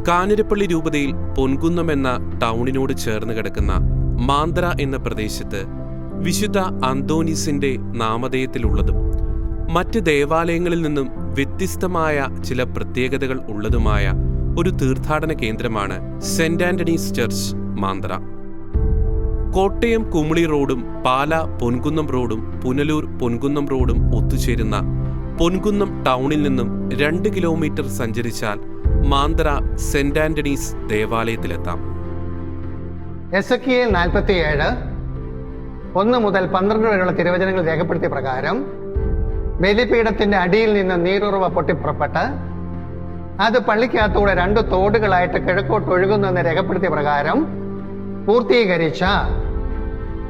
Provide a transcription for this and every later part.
കാഞ്ഞിരപ്പള്ളി രൂപതയിൽ പൊൻകുന്നം എന്ന ടൗണിനോട് ചേർന്ന് കിടക്കുന്ന മാന്തറ എന്ന പ്രദേശത്ത് വിശുദ്ധ അന്തോനീസിന്റെ നാമധേയത്തിലുള്ളതും മറ്റ് ദേവാലയങ്ങളിൽ നിന്നും വ്യത്യസ്തമായ ചില പ്രത്യേകതകൾ ഉള്ളതുമായ ഒരു തീർത്ഥാടന കേന്ദ്രമാണ് saint Antony's church Manthara. Kottayam Kumily റോഡും പാല പൊൻകുന്നം റോഡും പുനലൂർ പൊൻകുന്നം റോഡും ഒത്തുചേരുന്ന പൊൻകുന്നം ടൗണിൽ നിന്നും 2 കിലോമീറ്റർ സഞ്ചരിച്ചാൽ മാന്തറ സെന്റ് ആന്റണീസ് ദേവാലയത്തിലെത്താം. എസെക്കിയേൽ 47 1 മുതൽ 12 വരെയുള്ള തിരുവചനങ്ങൾ രേഖപ്പെടുത്തിയ പ്രകാരം ബലിപീഠത്തിന്റെ അടിയിൽ നിന്ന് നീരുറവ പൊട്ടിപ്പുറപ്പെട്ട് അത് പള്ളിക്കകത്തൂടെ 2 തോടുകളായിട്ട് കിഴക്കോട്ട് ഒഴുകുന്നെന്ന് രേഖപ്പെടുത്തിയ പ്രകാരം പൂർത്തീകരിച്ച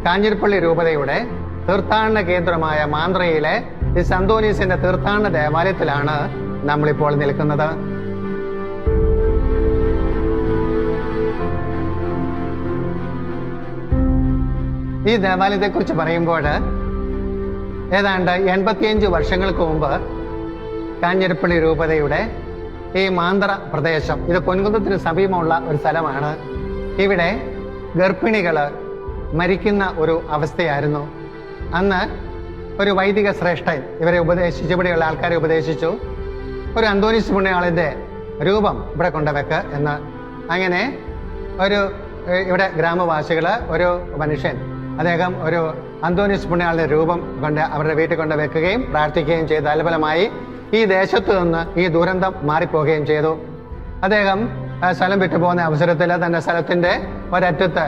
കാഞ്ഞിരപ്പള്ളി രൂപതയുടെ തീർത്ഥാടന കേന്ദ്രമായ മാന്ത്രയിലെ ഈ അന്തോനീസിന്റെ തീർത്ഥാടന ദേവാലയത്തിലാണ് നമ്മളിപ്പോൾ നിൽക്കുന്നത്. ഈ ദേവാലയത്തെക്കുറിച്ച് പറയുമ്പോൾ ഏതാണ്ട് 85 വർഷങ്ങൾക്ക് മുമ്പ് കാഞ്ഞിരപ്പള്ളി രൂപതയുടെ ഈ മാന്തറ പ്രദേശം, ഇത് പൊൻകുന്നത്തിന് സമീപമുള്ള ഒരു സ്ഥലമാണ്. ഇവിടെ ഗർഭിണികൾ മരിക്കുന്ന ഒരു അവസ്ഥയായിരുന്നു. അന്ന് ഒരു വൈദിക ശ്രേഷ്ഠൻ ഇവരെ ഉപദേശിച്ചു, ഇവിടെയുള്ള ആൾക്കാരെ ഉപദേശിച്ചു, ഒരു അന്തോനീസ് പുണ്യാളന്റെ രൂപം ഇവിടെ കൊണ്ടുവെക്ക് എന്ന്. അങ്ങനെ ഇവിടെ ഗ്രാമവാസികള് ഒരു മനുഷ്യൻ, അദ്ദേഹം ഒരു അന്തോനീസ് പുണ്യാളന്റെ രൂപം കൊണ്ട് അവരുടെ വീട്ടിൽ കൊണ്ട് വെക്കുകയും പ്രാർത്ഥിക്കുകയും ചെയ്തു. തൽഫലമായി ഈ ദേശത്തു നിന്ന് ഈ ദുരന്തം മാറിപ്പോവുകയും ചെയ്തു. അദ്ദേഹം സ്ഥലം വിട്ടുപോകുന്ന അവസരത്തിൽ തന്റെ സ്ഥലത്തിന്റെ ഒരറ്റത്ത്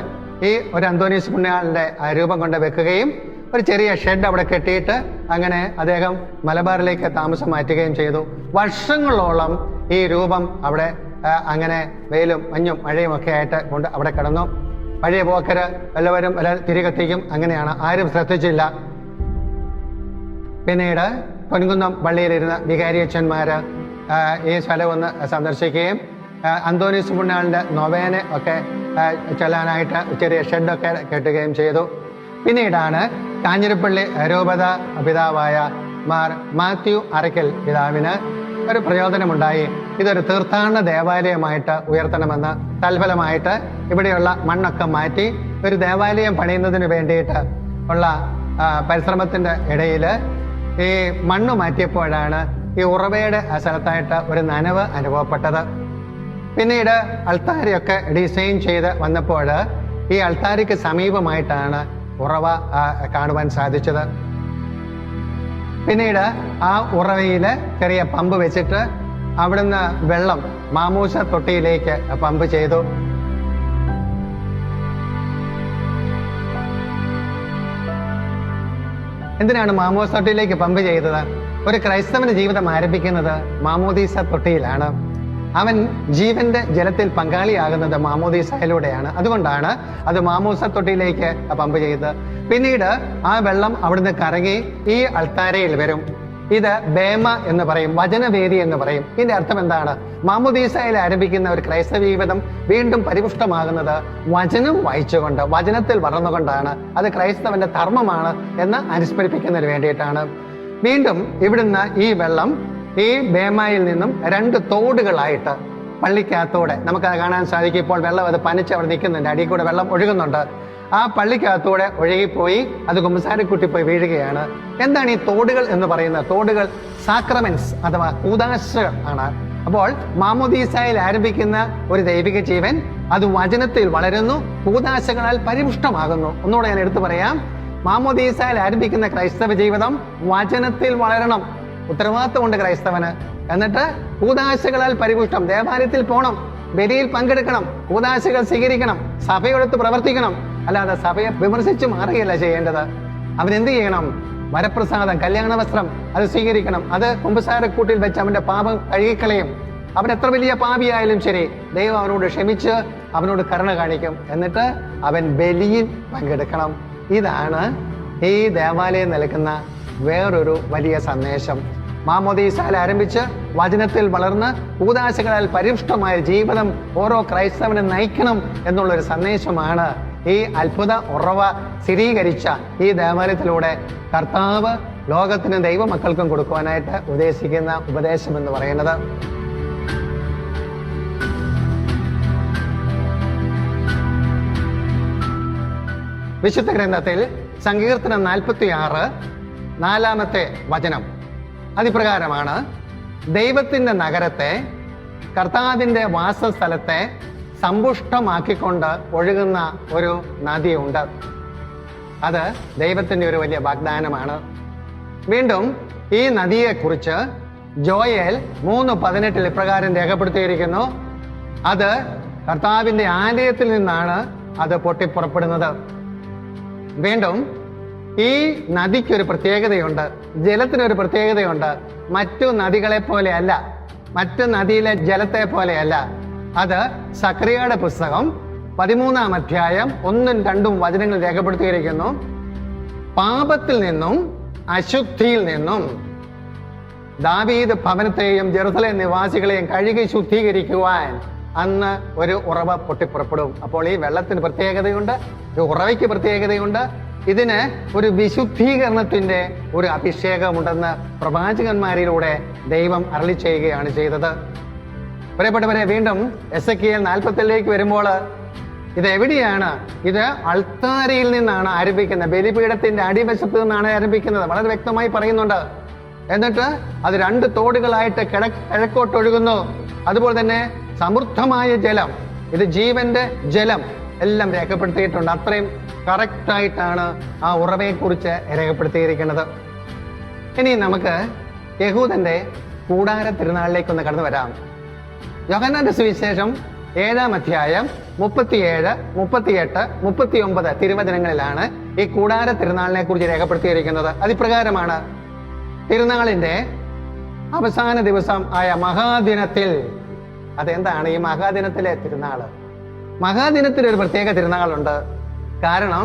ഈ ഒരു അന്തോനീസ് പുണ്യാളന്റെ രൂപം കൊണ്ട് വെക്കുകയും ഒരു ചെറിയ ഷെഡ് അവിടെ കെട്ടിയിട്ട് അങ്ങനെ അദ്ദേഹം മലബാറിലേക്ക് താമസം മാറ്റുകയും ചെയ്തു. വർഷങ്ങളോളം ഈ രൂപം അവിടെ അങ്ങനെ വെയിലും മഞ്ഞും മഴയും ഒക്കെ ആയിട്ട് കൊണ്ട് അവിടെ കിടന്നു. പഴയ പോക്കര് എല്ലാവരും തിരികെത്തിക്കും, അങ്ങനെയാണ്, ആരും ശ്രദ്ധിച്ചില്ല. പിന്നീട് പൊൻകുന്നം പള്ളിയിലിരുന്ന വികാരിയച്ഛന്മാര് ഈ സ്ഥലം ഒന്ന് സന്ദർശിക്കുകയും അന്തോനീസ് പുണ്യാളന്റെ നൊവേന ഒക്കെ ചെല്ലാനായിട്ട് ചെറിയ ഷെഡൊക്കെ കെട്ടുകയും ചെയ്തു. പിന്നീടാണ് കാഞ്ഞിരപ്പള്ളി രൂപത പിതാവായ മാർ മാത്യു അറയ്ക്കൽ പിതാവിന് ഒരു പ്രയോജനമുണ്ടായി, ഇതൊരു തീർത്ഥാടന ദേവാലയമായിട്ട് ഉയർത്തണമെന്ന്. തൽഫലമായിട്ട് ഇവിടെയുള്ള മണ്ണൊക്കെ മാറ്റി ഒരു ദേവാലയം പണിയുന്നതിന് വേണ്ടിയിട്ട് ഉള്ള പരിശ്രമത്തിന്റെ ഇടയിൽ ഈ മണ്ണ് മാറ്റിയപ്പോഴാണ് ഈ ഉറവയുടെ സ്ഥലത്തായിട്ട് ഒരു നനവ് അനുഭവപ്പെട്ടത്. പിന്നീട് അൾത്താരിയൊക്കെ ഡിസൈൻ ചെയ്ത് വന്നപ്പോൾ ഈ അൾത്താരിക്ക് സമീപമായിട്ടാണ് ഉറവ കാണുവാൻ സാധിച്ചത്. പിന്നീട് ആ ഉറവയില് ചെറിയ പമ്പ് വെച്ചിട്ട് അവിടുന്ന് വെള്ളം മാമൂസ തൊട്ടിയിലേക്ക് പമ്പ് ചെയ്തു. എന്തിനാണ് മാമോദീസ തൊട്ടിയിലേക്ക് പമ്പ് ചെയ്തത്? ഒരു ക്രൈസ്തവന്റെ ജീവിതം ആരംഭിക്കുന്നത് മാമോദീസ തൊട്ടിയിലാണ്. അവൻ ജീവന്റെ ജലത്തിൽ പങ്കാളിയാകുന്നത് മാമോദീസയിലൂടെയാണ്. അതുകൊണ്ടാണ് അത് മാമോദീസ തൊട്ടിയിലേക്ക് പമ്പ് ചെയ്തത്. പിന്നീട് ആ വെള്ളം അവിടുന്ന് കറങ്ങി ഈ അൾത്താരയിൽ വരും. ഇത് ബേമ എന്ന് പറയും, വചനവേദി എന്ന് പറയും. ഇതിന്റെ അർത്ഥം എന്താണ്? മാമോദീസയിൽ ആരംഭിക്കുന്ന ഒരു ക്രൈസ്തവ ജീവിതം വീണ്ടും പരിപുഷ്ടമാകുന്നത് വചനം വായിച്ചുകൊണ്ട്, വചനത്തിൽ വളർന്നുകൊണ്ടാണ്. അത് ക്രൈസ്തവന്റെ ധർമ്മമാണ് എന്ന് അനുസ്മരിപ്പിക്കുന്നതിന് വേണ്ടിയിട്ടാണ്. വീണ്ടും ഇവിടുന്ന് ഈ വെള്ളം ഈ ബേമായിൽ നിന്നും 2 തോടുകളായിട്ട് പള്ളിക്കകത്തൂടെ നമുക്കത് കാണാൻ സാധിക്കും. ഇപ്പോൾ വെള്ളം അത് പനിച്ച് അവിടെ നിൽക്കുന്നുണ്ട്, അടിയിൽ കൂടെ വെള്ളം ഒഴുകുന്നുണ്ട്. ആ പള്ളിക്കകത്തൂടെ ഒഴുകിപ്പോയി അത് കുമ്പസാരക്കുട്ടി പോയി വീഴുകയാണ്. എന്താണ് ഈ തോടുകൾ എന്ന് പറയുന്നത്? തോടുകൾ സാക്രമെന്റ്സ് അഥവാ കൂദാശകൾ ആണ്. അപ്പോൾ മാമോദീസയിൽ ആരംഭിക്കുന്ന ഒരു ദൈവിക ജീവൻ അത് വചനത്തിൽ വളരുന്നു, കൂദാശകളാൽ പരിപുഷ്ടമാകുന്നു. ഒന്നുകൂടെ ഞാൻ എടുത്തു പറയാം, മാമോദീസയിൽ ആരംഭിക്കുന്ന ക്രൈസ്തവ ജീവിതം വചനത്തിൽ വളരണം, ഉത്തരവാദിത്വമുണ്ട് ക്രൈസ്തവന്. എന്നിട്ട് കൂദാശകളാൽ പരിപുഷ്ടം, ദേവാലയത്തിൽ പോകണം, ബലിയിൽ പങ്കെടുക്കണം, കൂദാശകൾ സ്വീകരിക്കണം, സഭയോടൊത്ത് പ്രവർത്തിക്കണം. അല്ലാതെ സഭയെ വിമർശിച്ച് മാറുകയല്ല ചെയ്യേണ്ടത്. അവനെന്ത് ചെയ്യണം? വരപ്രസാദം, കല്യാണ വസ്ത്രം അത് സ്വീകരിക്കണം. അത് കുമ്പസാരക്കൂട്ടിൽ വെച്ച് അവന്റെ പാപം കഴുകിക്കളയും. അവൻ എത്ര വലിയ പാപിയായാലും ശരി, ദൈവം അവനോട് ക്ഷമിച്ച് അവനോട് കരുണ കാണിക്കും. എന്നിട്ട് അവൻ ബലിയിൽ പങ്കെടുക്കണം. ഇതാണ് ഈ ദേവാലയം നൽകുന്ന വേറൊരു വലിയ സന്ദേശം. മാമോദീസയിൽ ആരംഭിച്ച് വചനത്തിൽ വളർന്ന് കൂദാശകളാൽ പരിപുഷ്ടമായ ജീവിതം ഓരോ ക്രൈസ്തവനും നയിക്കണം എന്നുള്ളൊരു സന്ദേശമാണ് ഈ അത്ഭുത ഉറവ സ്ഥിരീകരിച്ച ഈ ദേവാലയത്തിലൂടെ കർത്താവ് ലോകത്തിന് ദൈവമക്കൾക്കും കൊടുക്കുവാനായിട്ട് ഉദ്ദേശിക്കുന്ന ഉപദേശം എന്ന് പറയുന്നത്. വിശുദ്ധ ഗ്രന്ഥത്തിൽ സങ്കീർത്തനം 46 4-ാമത്തെ വചനം അതിപ്രകാരമാണ്: ദൈവത്തിൻ്റെ നഗരത്തെ, കർത്താവിൻ്റെ വാസസ്ഥലത്തെ സമ്പുഷ്ടമാക്കിക്കൊണ്ട് ഒഴുകുന്ന ഒരു നദിയുണ്ട്. അത് ദൈവത്തിൻ്റെ ഒരു വലിയ വാഗ്ദാനമാണ്. വീണ്ടും ഈ നദിയെക്കുറിച്ച് ജോയേൽ 3:18 ഇപ്രകാരം രേഖപ്പെടുത്തിയിരിക്കുന്നു: അത് കർത്താവിൻ്റെ ആലയത്തിൽ നിന്നാണ് അത് പൊട്ടിപ്പുറപ്പെടുന്നത്. വീണ്ടും ഈ നദിക്കൊരു പ്രത്യേകതയുണ്ട്, ജലത്തിനൊരു പ്രത്യേകതയുണ്ട്. മറ്റു നദികളെ പോലെയല്ല, മറ്റു നദിയിലെ ജലത്തെ പോലെയല്ല. അത് സക്രിയയുടെ പുസ്തകം 13-ാം അധ്യായം 1-2 വചനങ്ങൾ രേഖപ്പെടുത്തിയിരിക്കുന്നു: പാപത്തിൽ നിന്നും അശുദ്ധിയിൽ നിന്നും ദാവീദ് ഭവനത്തെയും ജെറുസലേം നിവാസികളെയും കഴുകി ശുദ്ധീകരിക്കുവാൻ അന്ന് ഒരു ഉറവ പൊട്ടിപ്പുറപ്പെടും. അപ്പോൾ ഈ വെള്ളത്തിന് പ്രത്യേകതയുണ്ട്, ഒരു ഉറവയ്ക്ക് പ്രത്യേകതയുണ്ട്. ഇതിന് ഒരു വിശുദ്ധീകരണത്തിന്റെ ഒരു അഭിഷേകമുണ്ടെന്ന് പ്രവാചകന്മാരിലൂടെ ദൈവം അരുളി ചെയ്യുകയാണ് ചെയ്തത്. പ്രിയപ്പെട്ടവരെ, വീണ്ടും എസെക്കിയേൽ 47 വരുമ്പോൾ ഇത് എവിടെയാണ്? ഇത് അൾത്താരയിൽ നിന്നാണ് ആരംഭിക്കുന്നത്, ബലിപീഠത്തിന്റെ അടിവശത്ത് നിന്നാണ് ആരംഭിക്കുന്നത്. വളരെ വ്യക്തമായി പറയുന്നുണ്ട്. എന്നിട്ട് അത് 2 തോടുകളായിട്ട് കിഴക്കോട്ടൊഴുകുന്നു. അതുപോലെ തന്നെ സമൃദ്ധമായ ജലം, ഇത് ജീവന്റെ ജലം എല്ലാം രേഖപ്പെടുത്തിയിട്ടുണ്ട്. അത്രയും കറക്റ്റായിട്ടാണ് ആ ഉറവയെക്കുറിച്ച് രേഖപ്പെടുത്തിയിരിക്കുന്നത്. ഇനി നമുക്ക് യഹൂദന്റെ കൂടാര തിരുനാളിലേക്കൊന്ന് കടന്നു വരാം. യോഹന്നാന്റെ സുവിശേഷം 7-ാം അധ്യായം 37, 38, 39 തിരുവചനങ്ങളിലാണ് ഈ കൂടാര തിരുനാളിനെ കുറിച്ച് രേഖപ്പെടുത്തിയിരിക്കുന്നത്. അതിപ്രകാരമാണ്: തിരുനാളിന്റെ അവസാന ദിവസം ആയ മഹാദിനത്തിൽ. അതെന്താണ് ഈ മഹാദിനത്തിലെ തിരുനാള്? മഹാദിനത്തിൽ ഒരു പ്രത്യേക തിരുനാളുണ്ട്. കാരണം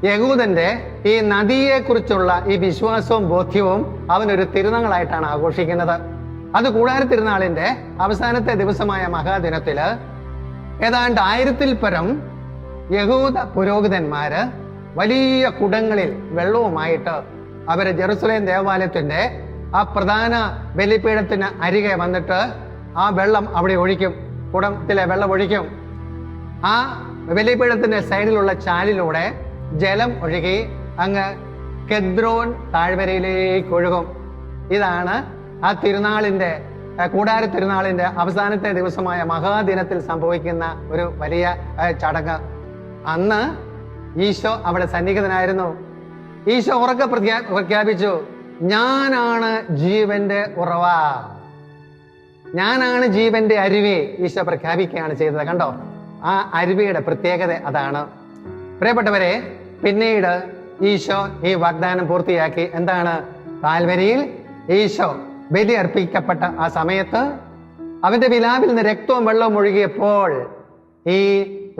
യഹൂദന്റെ ഈ നദിയെക്കുറിച്ചുള്ള ഈ വിശ്വാസവും ബോധ്യവും അവനൊരു തിരുനാളായിട്ടാണ് ആഘോഷിക്കുന്നത്. അത് കൂടാര തിരുനാളിന്റെ അവസാനത്തെ ദിവസമായ മഹാദിനത്തില് ഏതാണ്ട് 1000-ൽ പരം യഹൂദ പുരോഹിതന്മാര് വലിയ കുടങ്ങളിൽ വെള്ളവുമായിട്ട് അവര് ജെറുസലേം ദേവാലയത്തിന്റെ ആ പ്രധാന ബലിപീഠത്തിന് അരികെ വന്നിട്ട് ആ വെള്ളം അവിടെ ഒഴിക്കും, കുടത്തിലെ വെള്ളം ഒഴിക്കും. ആ ബലിപീഠത്തിന്റെ സൈഡിലുള്ള ചാലിലൂടെ ജലം ഒഴുകി അങ്ങ് കെദ്രോൻ താഴ്വരയിലേക്ക് ഒഴുകും. ഇതാണ് ആ തിരുനാളിന്റെ, കൂടാര തിരുനാളിന്റെ അവസാനത്തെ ദിവസമായ മഹാദിനത്തിൽ സംഭവിക്കുന്ന ഒരു വലിയ ചടങ്ങ്. അന്ന് ഈശോ അവിടെ സന്നിഹിതനായിരുന്നു. ഈശോ ഉറക്കെ പ്രഖ്യാപിച്ചു: ഞാനാണ് ജീവന്റെ ഉറവ, ഞാനാണ് ജീവന്റെ അരുവി. ഈശോ പ്രഖ്യാപിക്കുകയാണ് ചെയ്തത്. കണ്ടോ, ആ അരുവിയുടെ പ്രത്യേകത അതാണ്. പ്രിയപ്പെട്ടവരെ, പിന്നീട് ഈശോ ഈ വാഗ്ദാനം പൂർത്തിയാക്കി. എന്താണ്? കാൽവരിയിൽ ഈശോ ബലി അർപ്പിക്കപ്പെട്ട ആ സമയത്ത് അവന്റെ വിലാവിൽ നിന്ന് രക്തവും വെള്ളവും ഒഴുകിയപ്പോൾ ഈ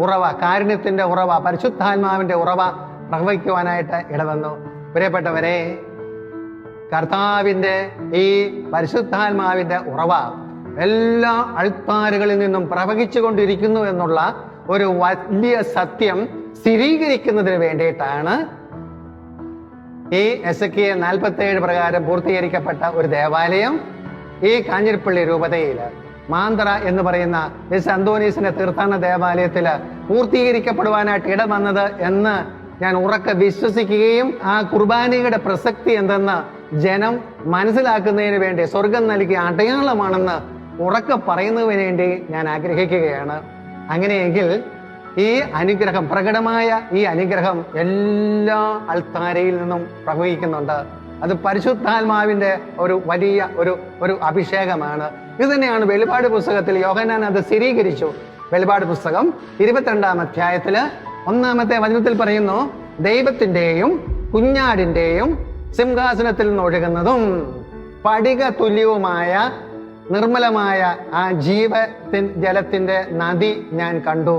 ഉറവ, കാരുണ്യത്തിന്റെ ഉറവ, പരിശുദ്ധാത്മാവിന്റെ ഉറവ പ്രവഹിക്കുവാനായിട്ട് ഇടവന്നു. പ്രിയപ്പെട്ടവരെ, കർത്താവിന്റെ ഈ പരിശുദ്ധാത്മാവിന്റെ ഉറവ എല്ലാ അൾത്താരുകളിൽ നിന്നും പ്രവഹിച്ചു കൊണ്ടിരിക്കുന്നു എന്നുള്ള ഒരു വലിയ സത്യം സ്ഥിരീകരിക്കുന്നതിന് വേണ്ടിയിട്ടാണ് ഈ എസെക്കിയേൽ 47 പ്രകാരം പൂർത്തീകരിക്കപ്പെട്ട ഒരു ദേവാലയം ഈ കാഞ്ഞിരപ്പള്ളി രൂപതയില് മാന്തറ എന്ന് പറയുന്ന മിസ് അന്തോണീസിന്റെ തീർത്ഥാടന ദേവാലയത്തില് പൂർത്തീകരിക്കപ്പെടുവാനായിട്ട് ഇടവന്നത് എന്ന് ഞാൻ ഉറക്കെ വിശ്വസിക്കുകയും ആ കുർബാനയുടെ പ്രസക്തി എന്തെന്ന് ജനം മനസ്സിലാക്കുന്നതിന് വേണ്ടി സ്വർഗം നൽകിയ അടയാളമാണെന്ന് ഉറക്കെ പറയുന്നതിന് വേണ്ടി ഞാൻ ആഗ്രഹിക്കുകയാണ്. അങ്ങനെയെങ്കിൽ ഈ അനുഗ്രഹം, പ്രകടമായ ഈ അനുഗ്രഹം എല്ലാ അൾത്താരയിൽ നിന്നും പ്രവഹിക്കുന്നുണ്ട്. അത് പരിശുദ്ധാത്മാവിന്റെ ഒരു വലിയ ഒരു അഭിഷേകമാണ്. ഇത് തന്നെയാണ് വെളിപാട് പുസ്തകത്തിൽ യോഹന്നാൻ അത് സ്ഥിരീകരിച്ചു. വെളിപാട് പുസ്തകം 22-ാം അധ്യായത്തില് 1-ാമത്തെ വചനത്തിൽ പറയുന്നു: ദൈവത്തിന്റെയും കുഞ്ഞാടിന്റെയും സിംഹാസനത്തിൽ നിന്ന് ഒഴുകുന്നതും സ്ഫടിക തുല്യവുമായ നിർമ്മലമായ ആ ജലത്തിന്റെ നദി ഞാൻ കണ്ടു.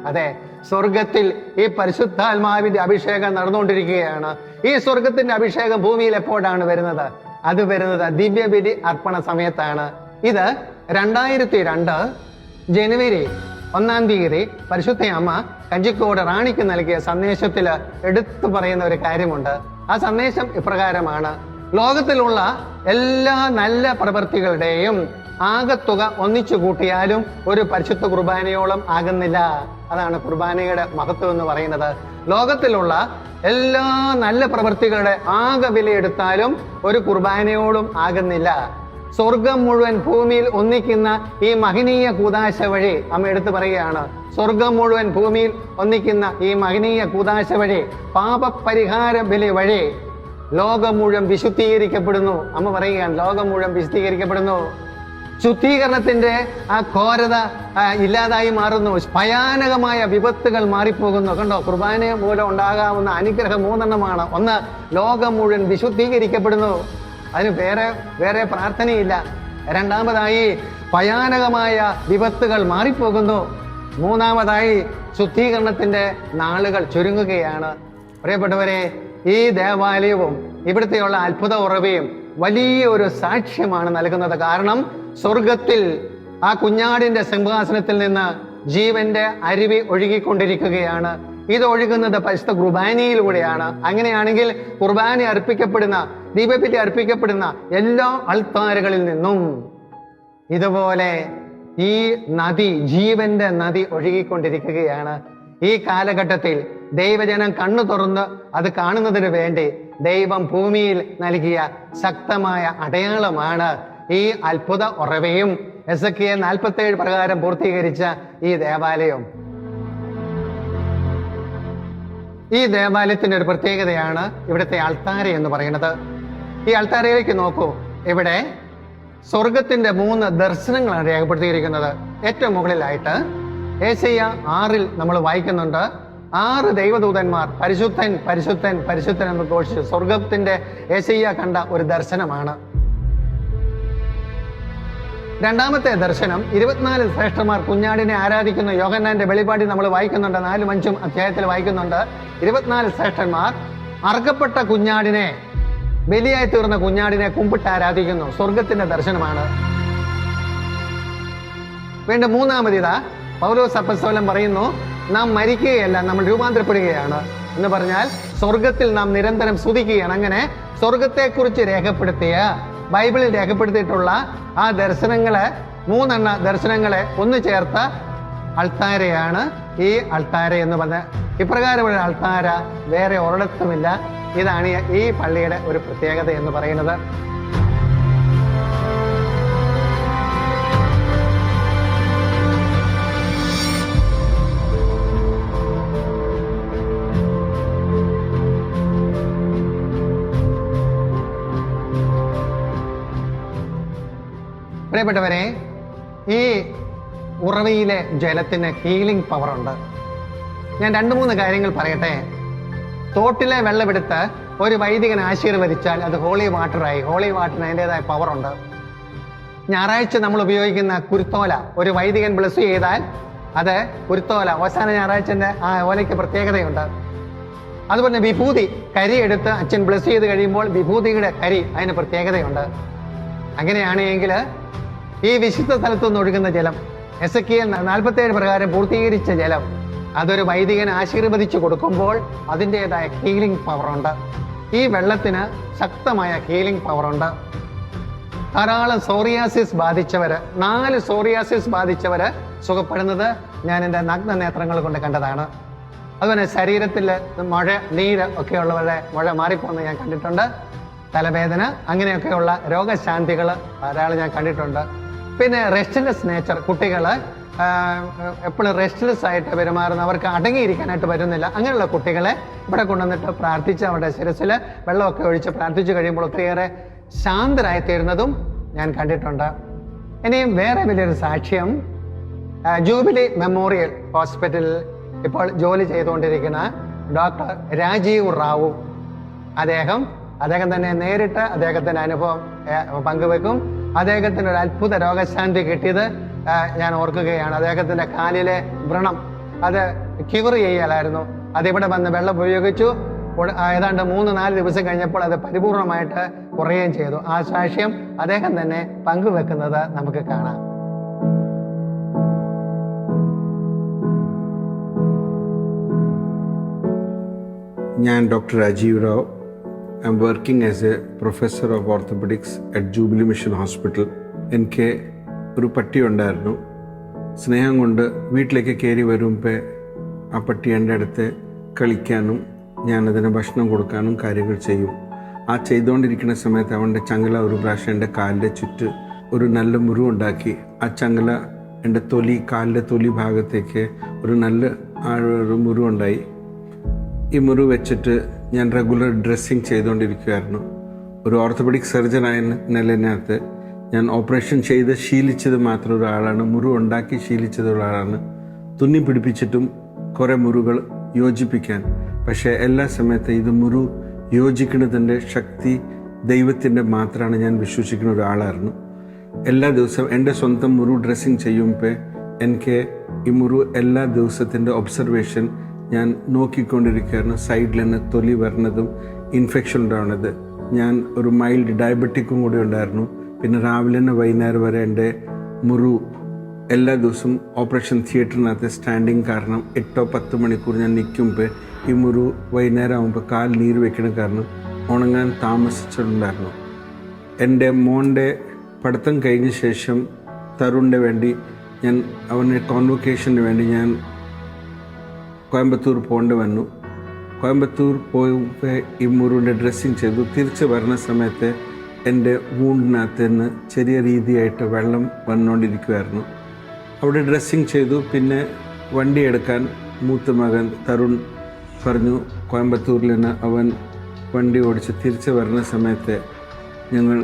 അതെ, സ്വർഗത്തിൽ ഈ പരിശുദ്ധാത്മാവിന്റെ അഭിഷേകം നടന്നുകൊണ്ടിരിക്കുകയാണ്. ഈ സ്വർഗത്തിന്റെ അഭിഷേകം ഭൂമിയിൽ എപ്പോഴാണ് വരുന്നത്? അത് വരുന്നത് ദിവ്യബലി അർപ്പണ സമയത്താണ്. ഇത് 2002 ജനുവരി 1-ാം തീയതി പരിശുദ്ധ അമ്മ കഞ്ചിക്കോട് റാണിക്ക് നൽകിയ സന്ദേശത്തിൽ എടുത്തു പറയുന്ന ഒരു കാര്യമുണ്ട്. ആ സന്ദേശം ഇപ്രകാരമാണ്: ലോകത്തിലുള്ള എല്ലാ നല്ല പ്രവൃത്തികളുടെയും ആകത്തുക ഒന്നിച്ചു കൂട്ടിയാലും ഒരു പരിശുദ്ധ കുർബാനയോളം ആകുന്നില്ല. അതാണ് കുർബാനയുടെ മഹത്വം എന്ന് പറയുന്നത്. ലോകത്തിലുള്ള എല്ലാ നല്ല പ്രവൃത്തികളുടെ ആകെ വിലയെടുത്താലും ഒരു കുർബാനയോളം ആകുന്നില്ല. സ്വർഗം മുഴുവൻ ഭൂമിയിൽ ഒന്നിക്കുന്ന ഈ മഹനീയ കൂദാശ വഴി, അമ്മ എടുത്തു പറയുകയാണ്, സ്വർഗം മുഴുവൻ ഭൂമിയിൽ ഒന്നിക്കുന്ന ഈ മഹനീയ കൂദാശ വഴി, പാപപരിഹാര ബലി വഴി ലോകം മുഴുവൻ വിശുദ്ധീകരിക്കപ്പെടുന്നു. അമ്മ പറയുകയാണ്, ലോകം മുഴുവൻ വിശുദ്ധീകരിക്കപ്പെടുന്നു. ശുദ്ധീകരണത്തിന്റെ ആ ഘോരത ഇല്ലാതായി മാറുന്നു. ഭയാനകമായ വിപത്തുകൾ മാറിപ്പോകുന്നു. കണ്ടോ, കുർബാന മൂലം ഉണ്ടാകാവുന്ന അനുഗ്രഹം 3 ഒന്ന്, ലോകം മുഴുവൻ വിശുദ്ധീകരിക്കപ്പെടുന്നു. അതിന് വേറെ പ്രാർത്ഥനയില്ല. രണ്ടാമതായി, ഭയാനകമായ വിപത്തുകൾ മാറിപ്പോകുന്നു. മൂന്നാമതായി, ശുദ്ധീകരണത്തിന്റെ നാളുകൾ ചുരുങ്ങുകയാണ്. പ്രിയപ്പെട്ടവരെ, ഈ ദേവാലയവും ഇവിടുത്തെയുള്ള അത്ഭുത ഉറവയും വലിയൊരു സാക്ഷ്യമാണ് നൽകുന്നത്. കാരണം സ്വർഗത്തിൽ ആ കുഞ്ഞാടിന്റെ സിംഹാസനത്തിൽ നിന്ന് ജീവന്റെ അരുവി ഒഴുകിക്കൊണ്ടിരിക്കുകയാണ്. ഇത് ഒഴുകുന്നത് പരിശുദ്ധ കുർബാനയിലൂടെയാണ്. അങ്ങനെയാണെങ്കിൽ കുർബാന അർപ്പിക്കപ്പെടുന്ന, ദീപബലി അർപ്പിക്കപ്പെടുന്ന എല്ലാ അൾത്താരകളിൽ നിന്നും ഇതുപോലെ ഈ നദി, ജീവന്റെ നദി ഒഴുകിക്കൊണ്ടിരിക്കുകയാണ്. ഈ കാലഘട്ടത്തിൽ ദൈവജനം കണ്ണു തുറന്ന് അത് കാണുന്നതിന് വേണ്ടി ദൈവം ഭൂമിയിൽ നൽകിയ ശക്തമായ അടയാളമാണ് ഈ അത്ഭുത ഉറവയും എസെക്കിയേൽ 47 പ്രകാരം പൂർത്തീകരിച്ച ഈ ദേവാലയം. ഈ ദേവാലയത്തിന്റെ ഒരു പ്രത്യേകതയാണ് ഇവിടുത്തെ അൾത്താര എന്ന് പറയുന്നത്. ഈ അൾത്താരയിലേക്ക് നോക്കൂ. ഇവിടെ സ്വർഗത്തിന്റെ 3 ദർശനങ്ങളാണ് രേഖപ്പെടുത്തിയിരിക്കുന്നത്. ഏറ്റവും മുകളിലായിട്ട് യെശയ്യാ 6 നമ്മൾ വായിക്കുന്നുണ്ട്, 6 ദൈവദൂതന്മാർ പരിശുദ്ധൻ പരിശുദ്ധൻ പരിശുദ്ധൻ എന്ന് ഘോഷിച്ചു സ്വർഗത്തിന്റെ യെശയ്യാ കണ്ട ഒരു ദർശനമാണ്. രണ്ടാമത്തെ ദർശനം 24 ശ്രേഷ്ഠന്മാർ കുഞ്ഞാടിനെ ആരാധിക്കുന്നു. യോഹന്നാന്റെ വെളിപാടിൽ നമ്മൾ വായിക്കുന്നുണ്ട്, 4, 5 അധ്യായത്തിൽ വായിക്കുന്നുണ്ട്. 24 ശ്രേഷ്ഠന്മാർ അർക്കപ്പെട്ട കുഞ്ഞാടിനെ, ബലിയായി തീർന്ന കുഞ്ഞാടിനെ കുമ്പിട്ട് ആരാധിക്കുന്നു. സ്വർഗത്തിന്റെ ദർശനമാണ്. വീണ്ടും മൂന്നാമതിതാ പൗലോസ് അപ്പോസ്തലൻ പറയുന്നു, നാം മരിക്കുകയല്ല, നമ്മൾ രൂപാന്തരപ്പെടുകയാണ് എന്ന് പറഞ്ഞാൽ സ്വർഗത്തിൽ നാം നിരന്തരം സ്തുതിക്കുകയാണ്. അങ്ങനെ സ്വർഗത്തെക്കുറിച്ച് രേഖപ്പെടുത്തിയ, ബൈബിളിൽ രേഖപ്പെടുത്തിയിട്ടുള്ള ആ ദർശനങ്ങളെ, 3 ദർശനങ്ങളെ ഒന്ന് ചേർത്ത അൾത്താരയാണ് ഈ അൾത്താര എന്ന് പറഞ്ഞ. ഇപ്രകാരമുള്ള അൾത്താര വേറെ ഒരിടത്തുമില്ല. ഇതാണ് ഈ പള്ളിയുടെ ഒരു പ്രത്യേകത എന്ന് പറയുന്നത്. പ്രിയപ്പെട്ടവരെ, ഈ ഉറവയിലെ ജലത്തിന് ഹീലിംഗ് പവർ ഉണ്ട്. ഞാൻ 2-3 കാര്യങ്ങൾ പറയട്ടെ. തോട്ടിലെ വെള്ളമെടുത്ത് ഒരു വൈദികൻ ആശീർവദിച്ചാൽ അത് ഹോളി വാട്ടറായി. ഹോളി വാട്ടറിന് അതിൻ്റെതായ പവറുണ്ട്. ഞായറാഴ്ച നമ്മൾ ഉപയോഗിക്കുന്ന കുരുത്തോല ഒരു വൈദികൻ ബ്ലസ് ചെയ്താൽ അത് കുരുത്തോല, അവസാന ഞായറാഴ്ചൻ്റെ ആ ഓലയ്ക്ക് പ്രത്യേകതയുണ്ട്. അതുപോലെ വിഭൂതി, കരി എടുത്ത് അച്ഛൻ ബ്ലസ് ചെയ്ത് കഴിയുമ്പോൾ വിഭൂതിയുടെ കരി, അതിന് പ്രത്യേകതയുണ്ട്. അങ്ങനെയാണെങ്കിൽ ഈ വിശുദ്ധ സ്ഥലത്തു നിന്ന് ഒഴുകുന്ന ജലം, എസെക്കിയേൽ 47 പ്രകാരം പൂർത്തീകരിച്ച ജലം, അതൊരു വൈദികൻ ആശീർവദിച്ചു കൊടുക്കുമ്പോൾ അതിൻ്റെതായ ഹീലിംഗ് പവറുണ്ട്. ഈ വെള്ളത്തിന് ശക്തമായ ഹീലിംഗ് പവറുണ്ട്. ധാരാളം സോറിയാസിസ് ബാധിച്ചവര്, 4 സോറിയാസിസ് ബാധിച്ചവര് സുഖപ്പെടുന്നത് ഞാൻ എൻ്റെ നഗ്ന നേത്രങ്ങൾ കൊണ്ട് കണ്ടതാണ്. അതുപോലെ ശരീരത്തിൽ മുഴ, നീര് ഒക്കെയുള്ളവരുടെ മുഴ മാറിപ്പോകുന്നത് ഞാൻ കണ്ടിട്ടുണ്ട്. തലവേദന, അങ്ങനെയൊക്കെയുള്ള രോഗശാന്തികൾ ധാരാളം ഞാൻ കണ്ടിട്ടുണ്ട്. പിന്നെ റെസ്റ്റ്ലെസ് നേച്ചർ, കുട്ടികൾ എപ്പോഴും റെസ്റ്റ്ലെസ് ആയിട്ട് പെരുമാറുന്ന, അവർക്ക് അടങ്ങിയിരിക്കാനായിട്ട് വരുന്നില്ല. അങ്ങനെയുള്ള കുട്ടികളെ ഇവിടെ കൊണ്ടുവന്നിട്ട് പ്രാർത്ഥിച്ച് അവരുടെ ശിരസിൽ വെള്ളമൊക്കെ ഒഴിച്ച് പ്രാർത്ഥിച്ചു കഴിയുമ്പോൾ ഒത്തിരിയേറെ ശാന്തരായിത്തീരുന്നതും ഞാൻ കണ്ടിട്ടുണ്ട്. ഇനിയും വേറെ വലിയൊരു സാക്ഷ്യം, ജൂബിലി മെമ്മോറിയൽ ഹോസ്പിറ്റലിൽ ഇപ്പോൾ ജോലി ചെയ്തുകൊണ്ടിരിക്കുന്ന ഡോക്ടർ രാജീവ് റാവു, അദ്ദേഹം തന്നെ നേരിട്ട് അദ്ദേഹത്തിൻ്റെ അനുഭവം പങ്കുവെക്കും. അദ്ദേഹത്തിന് ഒരു അത്ഭുത രോഗശാന്തി കിട്ടിയത് ഞാൻ ഓർക്കുകയാണ്. അദ്ദേഹത്തിൻ്റെ കാലിലെ വ്രണം അത് ക്യൂർ ചെയ്യലായിരുന്നു. അതിവിടെ വന്ന് വെള്ളം ഉപയോഗിച്ചു. ഏതാണ്ട് 3-4 ദിവസം കഴിഞ്ഞപ്പോൾ അത് പരിപൂർണമായിട്ട് കുറയുകയും ചെയ്തു. ആ സാക്ഷ്യം അദ്ദേഹം തന്നെ പങ്കുവെക്കുന്നത് നമുക്ക് കാണാം. ഞാൻ doctor Rajeev Rao. I'm working as a professor of orthopedics at Jubilee Mission Hospital. എനിക്ക് ഒരു പട്ടി ഉണ്ടായിരുന്നു. സ്നേഹം കൊണ്ട് വീട്ടിലേക്ക് കയറി വരുമ്പോൾ ആ പട്ടി എൻ്റെ അടുത്ത് കളിക്കാനും ഞാനതിന് ഭക്ഷണം കൊടുക്കാനും കാര്യങ്ങൾ ചെയ്യും. ആ ചെയ്തുകൊണ്ടിരിക്കുന്ന സമയത്ത് അവൻ്റെ ചങ്ങല ഒരു പ്രാവശ്യം എൻ്റെ കാലിൻ്റെ ചുറ്റ് ഒരു നല്ല മുറിവുണ്ടാക്കി. ആ ചങ്ങല എൻ്റെ കാലിൻ്റെ തൊലി ഭാഗത്തേക്ക് ഒരു നല്ല ഒരു മുറിവുണ്ടായി. ഈ മുറിവ് വെച്ചിട്ട് ഞാൻ റെഗുലർ ഡ്രസ്സിങ് ചെയ്തുകൊണ്ടിരിക്കുകയായിരുന്നു. ഒരു ഓർത്തോപെഡിക് സർജനായ നിലനകത്ത് ഞാൻ ഓപ്പറേഷൻ ചെയ്ത് ശീലിച്ചത് മാത്രം ഒരാളാണ്, മുറിവ് ഉണ്ടാക്കി ശീലിച്ചത് ഒരാളാണ്. തുന്നി പിടിപ്പിച്ചിട്ടും കുറേ മുറിവുകൾ യോജിപ്പിക്കാൻ. പക്ഷേ എല്ലാ സമയത്തും ഇത് മുറിവ് യോജിക്കുന്നതിൻ്റെ ശക്തി ദൈവത്തിൻ്റെ മാത്രമാണ് ഞാൻ വിശ്വസിക്കുന്ന ഒരാളായിരുന്നു. എല്ലാ ദിവസവും എൻ്റെ സ്വന്തം മുറിവ് ഡ്രസ്സിങ് ചെയ്യുമ്പോൾ എനിക്ക് ഈ മുറിവ് എല്ലാ ദിവസത്തിൻ്റെ ഒബ്സർവേഷൻ ഞാൻ നോക്കിക്കൊണ്ടിരിക്കുകയായിരുന്നു. സൈഡിൽ നിന്ന് തൊലി വരുന്നതും ഇൻഫെക്ഷൻ ഉണ്ടാവുന്നത്. ഞാൻ ഒരു മൈൽഡ് ഡയബറ്റിക്കും കൂടി ഉണ്ടായിരുന്നു. പിന്നെ രാവിലെ തന്നെ വൈകുന്നേരം വരെ എൻ്റെ മുറിവ് എല്ലാ ദിവസവും ഓപ്പറേഷൻ തിയേറ്ററിനകത്ത് സ്റ്റാൻഡിങ് കാരണം 8-10 മണിക്കൂർ ഞാൻ നിൽക്കുമ്പോൾ ഈ മുറിവ് വൈകുന്നേരം ആകുമ്പോൾ കാൽ നീര് വെക്കണ കാരണം ഉണങ്ങാൻ താമസിച്ചിട്ടുണ്ടായിരുന്നു. എൻ്റെ മോൻ്റെ പഠിത്തം കഴിഞ്ഞ ശേഷം തരുണിൻ്റെ വേണ്ടി ഞാൻ അവൻ്റെ കോൺവൊക്കേഷന് വേണ്ടി ഞാൻ കോയമ്പത്തൂർ പോകേണ്ടി വന്നു. കോയമ്പത്തൂർ പോയപ്പോൾ ഈ മുറിവിൻ്റെ ഡ്രസ്സിങ് ചെയ്തു. തിരിച്ച് വരുന്ന സമയത്ത് എൻ്റെ വൂണ്ടിനകത്ത് നിന്ന് ചെറിയ രീതിയായിട്ട് വെള്ളം വന്നുകൊണ്ടിരിക്കുമായിരുന്നു. അവിടെ ഡ്രസ്സിങ് ചെയ്തു. പിന്നെ വണ്ടി എടുക്കാൻ മൂത്ത മകൻ തരുൺ പറഞ്ഞു കോയമ്പത്തൂരിൽ നിന്ന് അവൻ വണ്ടി ഓടിച്ച് തിരിച്ച് വരുന്ന സമയത്ത് ഞങ്ങൾ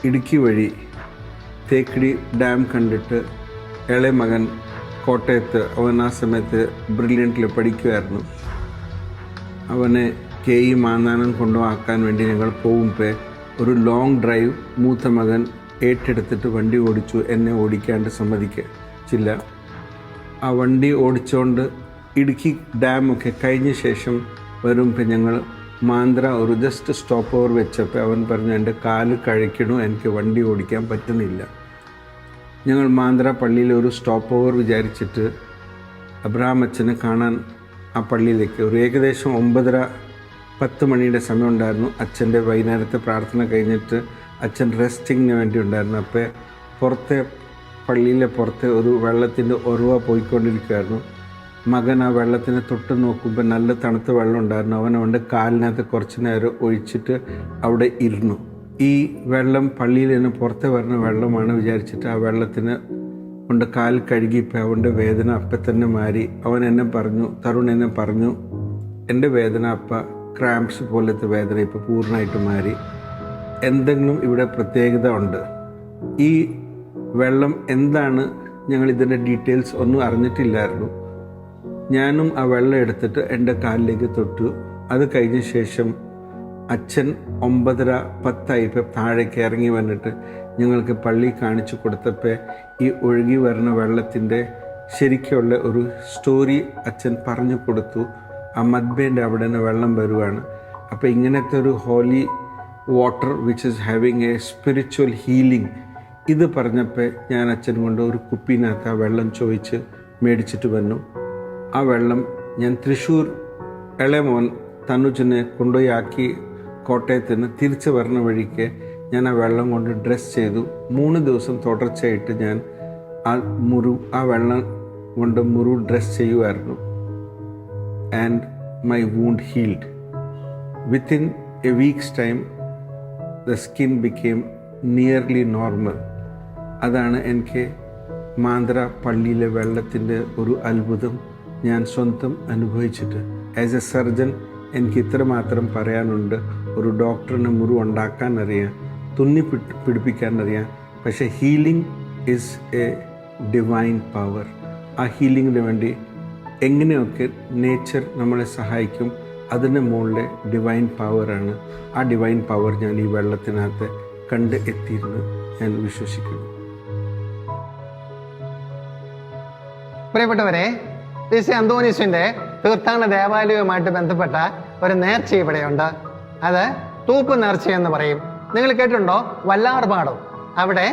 ഇടുക്കി വഴി തേക്കടി ഡാം കണ്ടിട്ട് ഇളയ മകൻ കോട്ടയത്ത്, അവൻ ആ സമയത്ത് ബ്രില്യൻറ്റിൽ പഠിക്കുമായിരുന്നു, അവനെ KE മാന്നാനം കൊണ്ടുപോകാൻ വേണ്ടി ഞങ്ങൾ പോകുമ്പോൾ ഒരു ലോങ് ഡ്രൈവ് മൂത്ത മകൻ ഏറ്റെടുത്തിട്ട് വണ്ടി ഓടിച്ചു. എന്നെ ഓടിക്കാണ്ട് സമ്മതിച്ചില്ല. ആ വണ്ടി ഓടിച്ചുകൊണ്ട് ഇടുക്കി ഡാമൊക്കെ കഴിഞ്ഞ ശേഷം വരുമ്പോൾ ഞങ്ങൾ മാന്ദ്ര ഒരു ജസ്റ്റ് സ്റ്റോപ്പ് ഓവർ വെച്ചപ്പോൾ അവൻ പറഞ്ഞു എൻ്റെ കാല് കഴിക്കണു, എനിക്ക് വണ്ടി ഓടിക്കാൻ പറ്റുന്നില്ല. ഞങ്ങൾ മാന്ദ്ര പള്ളിയിൽ ഒരു സ്റ്റോപ്പ് ഓവർ വിചാരിച്ചിട്ട് അബ്രഹാം അച്ഛനെ കാണാൻ ആ പള്ളിയിലേക്ക് ഒരു ഏകദേശം 9:30-10 മണിയുടെ സമയം ഉണ്ടായിരുന്നു. അച്ഛൻ്റെ വൈകുന്നേരത്തെ പ്രാർത്ഥന കഴിഞ്ഞിട്ട് അച്ഛൻ റെസ്റ്റിങ്ങിന് വേണ്ടി ഉണ്ടായിരുന്നു. അപ്പോൾ പുറത്തെ പള്ളിയിലെ പുറത്തെ ഒരു വെള്ളത്തിൻ്റെ ഉറവ പോയിക്കൊണ്ടിരിക്കുകയായിരുന്നു. മകൻ ആ വെള്ളത്തിനെ തൊട്ട് നോക്കുമ്പോൾ നല്ല തണുത്ത വെള്ളം ഉണ്ടായിരുന്നു. അവൻ്റെ കാലിനകത്ത് കുറച്ച് നേരം ഒഴിച്ചിട്ട് അവിടെ ഇരുന്നു. ഈ വെള്ളം പള്ളിയിൽ നിന്ന് പുറത്തെ വരുന്ന വെള്ളമാണ് വിചാരിച്ചിട്ട് ആ വെള്ളത്തിന് കൊണ്ട് കാൽ കഴുകിയപ്പോൾ അവൻ്റെ വേദന അപ്പം തന്നെ മാറി. അവൻ എന്നെ പറഞ്ഞു, തരുൺ എന്നെ പറഞ്ഞു, എൻ്റെ വേദന അപ്പം ക്രാംപ്സ് പോലത്തെ വേദന ഇപ്പോൾ പൂർണ്ണമായിട്ട് മാറി. എന്തെങ്കിലും ഇവിടെ പ്രത്യേകത ഉണ്ട്. ഈ വെള്ളം എന്താണ്, ഞങ്ങൾ ഇതിൻ്റെ ഡീറ്റെയിൽസ് ഒന്നും അറിഞ്ഞിട്ടില്ലായിരുന്നു. ഞാനും ആ വെള്ളം എടുത്തിട്ട് എൻ്റെ കാലിലേക്ക് തൊട്ടു. അത് കഴിഞ്ഞ ശേഷം അച്ഛൻ 9:10 താഴേക്ക് ഇറങ്ങി വന്നിട്ട് ഞങ്ങൾക്ക് പള്ളി കാണിച്ചു കൊടുത്തപ്പോൾ ഈ ഒഴുകി വരുന്ന വെള്ളത്തിൻ്റെ ശരിക്കുള്ള ഒരു സ്റ്റോറി അച്ഛൻ പറഞ്ഞു കൊടുത്തു. ആ മദ്ബേൻ്റെ അവിടെ നിന്ന് വെള്ളം വരുവാണ്. അപ്പോൾ ഇങ്ങനത്തെ ഒരു holy water which is having a spiritual healing, ഇത് പറഞ്ഞപ്പോൾ ഞാൻ അച്ഛൻ കൊണ്ട് ഒരു കുപ്പിനകത്ത് ആ വെള്ളം ചോദിച്ച് മേടിച്ചിട്ട് വന്നു. ആ വെള്ളം ഞാൻ തൃശ്ശൂർ ഇളയമോൻ തനുജിനെ കൊണ്ടുപോയി ആക്കി കോട്ടയത്ത് നിന്ന് തിരിച്ച് വരുന്ന വഴിക്ക് ഞാൻ ആ വെള്ളം കൊണ്ട് ഡ്രസ്സ് ചെയ്തു. 3 ദിവസം തുടർച്ചയായിട്ട് ഞാൻ ആ വെള്ളം കൊണ്ട് മുറിവ് ഡ്രസ്സ് ചെയ്യുമായിരുന്നു. And my wound healed. Within a weeks time the skin became nearly normal. അതാണ് എനിക്ക് മാന്ദ്ര പള്ളിയിലെ വെള്ളത്തിൻ്റെ ഒരു അത്ഭുതം ഞാൻ സ്വന്തം അനുഭവിച്ചിട്ട്. ആസ് എ സർജൻ എനിക്ക് ഇത്രമാത്രം പറയാനുണ്ട്. ഒരു ഡോക്ടറിന് മുറിവ് ഉണ്ടാക്കാൻ അറിയാം, തുന്നി പിടിപ്പിക്കാൻ അറിയാം, പക്ഷേ healing is A divine power. ആ ഹീലിങ്ങിന് വേണ്ടി എങ്ങനെയൊക്കെ നേച്ചർ നമ്മളെ സഹായിക്കും, അതിന് മുകളിലെ ഡിവൈൻ പവറാണ്. ആ ഡിവൈൻ പവർ ഞാൻ ഈ വെള്ളത്തിനകത്ത് കണ്ട് എത്തിയിരുന്നു ഞാൻ വിശ്വസിക്കുന്നു. പ്രിയപ്പെട്ടവരെ, വിശുദ്ധ അന്തോനീസിൻ്റെ തീർത്ഥാടന ദേവാലയവുമായിട്ട് ബന്ധപ്പെട്ട ഒരു നേർച്ച ഇവിടെയുണ്ട്. അത് തൂപ്പ് നേർച്ച എന്ന് പറയും. നിങ്ങൾ കേട്ടിട്ടുണ്ടോ? വല്ലാർപാടം, അവിടെ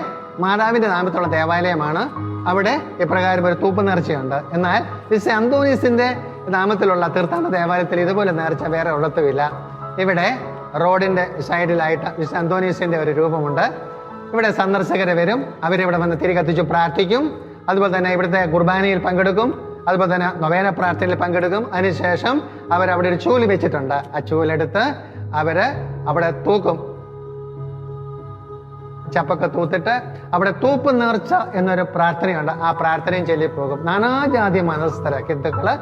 മാതാവിൻ്റെ നാമത്തുള്ള ദേവാലയമാണ്. അവിടെ ഇപ്രകാരം ഒരു തൂപ്പ് നേർച്ചയുണ്ട്. എന്നാൽ വിശുദ്ധ അന്തോനീസിൻ്റെ നാമത്തിലുള്ള തീർത്ഥാടന ദേവാലയത്തിൽ ഇതുപോലെ നേർച്ച വേറെ ഉള്ളത്തുമില്ല. ഇവിടെ റോഡിൻ്റെ സൈഡിലായിട്ട് വിശുദ്ധ അന്തോനീസിൻ്റെ ഒരു രൂപമുണ്ട്. ഇവിടെ സന്ദർശകരെ വരും, അവരിവിടെ വന്ന് തിരി കത്തിച്ച് പ്രാർത്ഥിക്കും. അതുപോലെ തന്നെ ഇവിടുത്തെ കുർബാനയിൽ പങ്കെടുക്കും, അതുപോലെ തന്നെ നൊവേന പ്രാർത്ഥനയിൽ പങ്കെടുക്കും. അതിനുശേഷം അവരവിടെ ഒരു ചൂല് വെച്ചിട്ടുണ്ട്. ആ ചൂലെടുത്ത് അവര് അവിടെ തൂക്കും. ചപ്പൊക്കെ തൂത്തിട്ട് അവിടെ തൂപ്പ് നേർച്ച എന്നൊരു പ്രാർത്ഥനയുണ്ട്. ആ പ്രാർത്ഥനയും ചൊല്ലിപ്പോകും. നാനാജാതി മതസ്ഥര്, ഹിന്ദുക്കള്,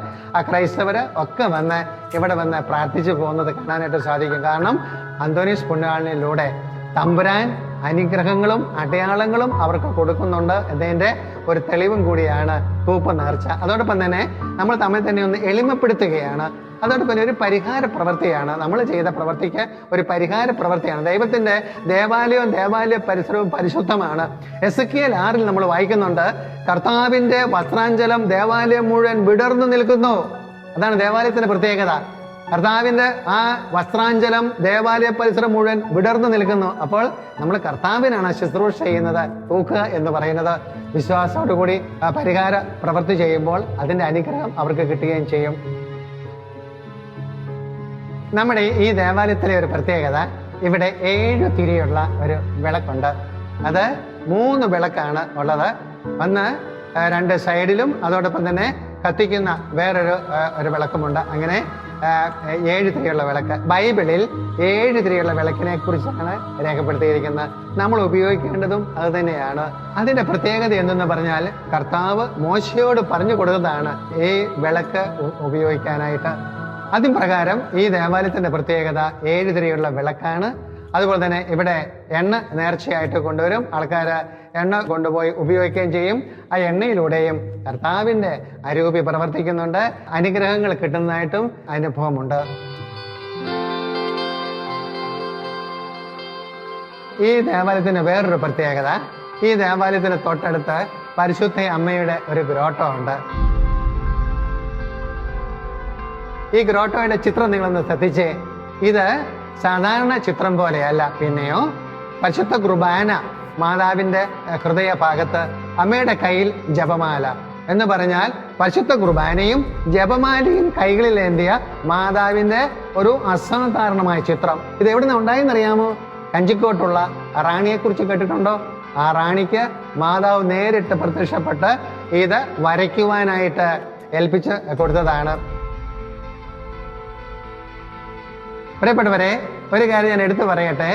ക്രൈസ്തവര് ഒക്കെ വന്ന് ഇവിടെ വന്ന് പ്രാർത്ഥിച്ചു പോകുന്നത് കാണാനായിട്ട് സാധിക്കും. കാരണം അന്തോണീസ് പുണ്യാളനിലൂടെ തമ്പുരാൻ അനുഗ്രഹങ്ങളും അടയാളങ്ങളും അവർക്ക് കൊടുക്കുന്നുണ്ട് എന്നതിൻ്റെ ഒരു തെളിവും കൂടിയാണ് തൂപ്പ് നേർച്ച. അതോടൊപ്പം തന്നെ നമ്മൾ തമ്മിൽ തന്നെ ഒന്ന് എളിമപ്പെടുത്തുകയാണ്. അതോടൊപ്പം ഒരു പരിഹാര പ്രവൃത്തിയാണ്. നമ്മൾ ചെയ്ത പ്രവൃത്തിക്ക് ഒരു പരിഹാര പ്രവൃത്തിയാണ്. ദൈവത്തിന്റെ ദേവാലയവും ദേവാലയ പരിസരവും പരിശുദ്ധമാണ്. എസെക്കിയേൽ 6 നമ്മൾ വായിക്കുന്നുണ്ട്, കർത്താവിന്റെ വസ്ത്രാഞ്ചലം ദേവാലയം മുഴുവൻ വിടർന്നു നിൽക്കുന്നു. അതാണ് ദേവാലയത്തിന്റെ പ്രത്യേകത. കർത്താവിന്റെ ആ വസ്ത്രാഞ്ചലം ദേവാലയ പരിസരം മുഴുവൻ വിടർന്നു നിൽക്കുന്നു. അപ്പോൾ നമ്മൾ കർത്താവിനാണ് ശുശ്രൂഷ ചെയ്യുന്നത്. തൂക്കുക എന്ന് പറയുന്നത് വിശ്വാസത്തോടുകൂടി പരിഹാര പ്രവൃത്തി ചെയ്യുമ്പോൾ അതിന്റെ അനുഗ്രഹം അവർക്ക് കിട്ടുകയും ചെയ്യും. നമ്മുടെ ഈ ദേവാലയത്തിലെ ഒരു പ്രത്യേകത, ഇവിടെ 7 തിരിയുള്ള ഒരു വിളക്കുണ്ട്. അത് 3 വിളക്കാണ് ഉള്ളത്. ഒന്ന് 2 സൈഡിലും അതോടൊപ്പം തന്നെ കത്തിക്കുന്ന വേറൊരു വിളക്കുമുണ്ട്. അങ്ങനെ 7 തിരിയുള്ള വിളക്ക്. ബൈബിളിൽ 7 തിരിയുള്ള വിളക്കിനെ കുറിച്ചാണ് രേഖപ്പെടുത്തിയിരിക്കുന്നത്. നമ്മൾ ഉപയോഗിക്കേണ്ടതും അത് തന്നെയാണ്. അതിന്റെ പ്രത്യേകത എന്തെന്ന് പറഞ്ഞാൽ, കർത്താവ് മോശയോട് പറഞ്ഞു കൊടുത്തതാണ് ഈ വിളക്ക് ഉപയോഗിക്കാനായിട്ട്. അതിൻ പ്രകാരം ഈ ദേവാലയത്തിന്റെ പ്രത്യേകത 7 തിരിയുള്ള വിളക്കാണ്. അതുപോലെ തന്നെ ഇവിടെ എണ്ണ നേർച്ചയായിട്ട് കൊണ്ടുവരും. ആൾക്കാർ എണ്ണ കൊണ്ടുപോയി ഉപയോഗിക്കുകയും ചെയ്യും. ആ എണ്ണയിലൂടെയും കർത്താവിന്റെ അരൂപി പ്രവർത്തിക്കുന്നുണ്ട്. അനുഗ്രഹങ്ങൾ കിട്ടുന്നതായിട്ടും അനുഭവമുണ്ട്. ഈ ദേവാലയത്തിന് വേറൊരു പ്രത്യേകത, ഈ ദേവാലയത്തിന് തൊട്ടടുത്ത് പരിശുദ്ധ അമ്മയുടെ ഒരു ഗ്രോട്ടോ ഉണ്ട്. ഈ ഗ്രോട്ടോയുടെ ചിത്രം നിങ്ങളൊന്ന് ശ്രദ്ധിച്ചേ. ഇത് സാധാരണ ചിത്രം പോലെയല്ല. പിന്നെയോ പരിശുദ്ധ കുർബാന, മാതാവിന്റെ ഹൃദയ ഭാഗത്ത് അമ്മയുടെ കയ്യിൽ ജപമാല എന്ന് പറഞ്ഞാൽ പരിശുദ്ധ കുർബാനയും ജപമാലയും കൈകളിലേന്തിയ മാതാവിന്റെ ഒരു അസാധാരണമായ ചിത്രം. ഇത് എവിടെ നിന്ന് ഉണ്ടായെന്നറിയാമോ? കഞ്ചിക്കോട്ടുള്ള റാണിയെ കുറിച്ച് കേട്ടിട്ടുണ്ടോ? ആ റാണിക്ക് മാതാവ് നേരിട്ട് പ്രത്യക്ഷപ്പെട്ട് ഇത് വരയ്ക്കുവാനായിട്ട് ഏൽപ്പിച്ച് കൊടുത്തതാണ്. പ്രിയപ്പെട്ടവരെ, ഒരു കാര്യം ഞാൻ എടുത്തു പറയട്ടെ.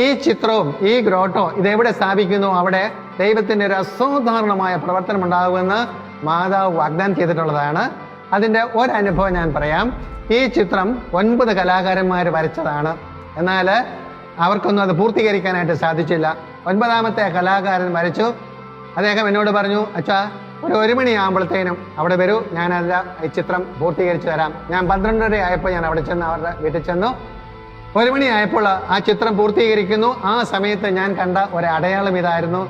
ഈ ചിത്രവും ഈ ഗ്രോട്ടോ ഇതെവിടെ സ്ഥാപിക്കുന്നു, അവിടെ ദൈവത്തിന്റെ ഒരു അസാധാരണമായ പ്രവർത്തനം ഉണ്ടാകുമെന്ന് മാതാവ് വാഗ്ദാനം ചെയ്തിട്ടുള്ളതാണ്. അതിന്റെ ഒരനുഭവം ഞാൻ പറയാം. ഈ ചിത്രം 9 കലാകാരന്മാർ വരച്ചതാണ്. എന്നാൽ അവർക്കൊന്നും അത് പൂർത്തീകരിക്കാനായിട്ട് സാധിച്ചില്ല. 9ാമത്തെ കലാകാരൻ വരച്ചു. അദ്ദേഹം എന്നോട് പറഞ്ഞു, അച്ഛാ, ഒരു 1 മണിയാകുമ്പോഴത്തേനും അവിടെ വരൂ, ഞാനല്ല ഈ ചിത്രം പൂർത്തീകരിച്ചു തരാം. ഞാൻ 12:30 ആയപ്പോൾ ഞാൻ അവിടെ ചെന്ന് അവരുടെ വീട്ടിൽ ചെന്നു. 1 മണിയായപ്പോൾ ആ ചിത്രം പൂർത്തീകരിക്കുന്നു. ആ സമയത്ത് ഞാൻ കണ്ട ഒരു അടയാളം ഇതായിരുന്നു.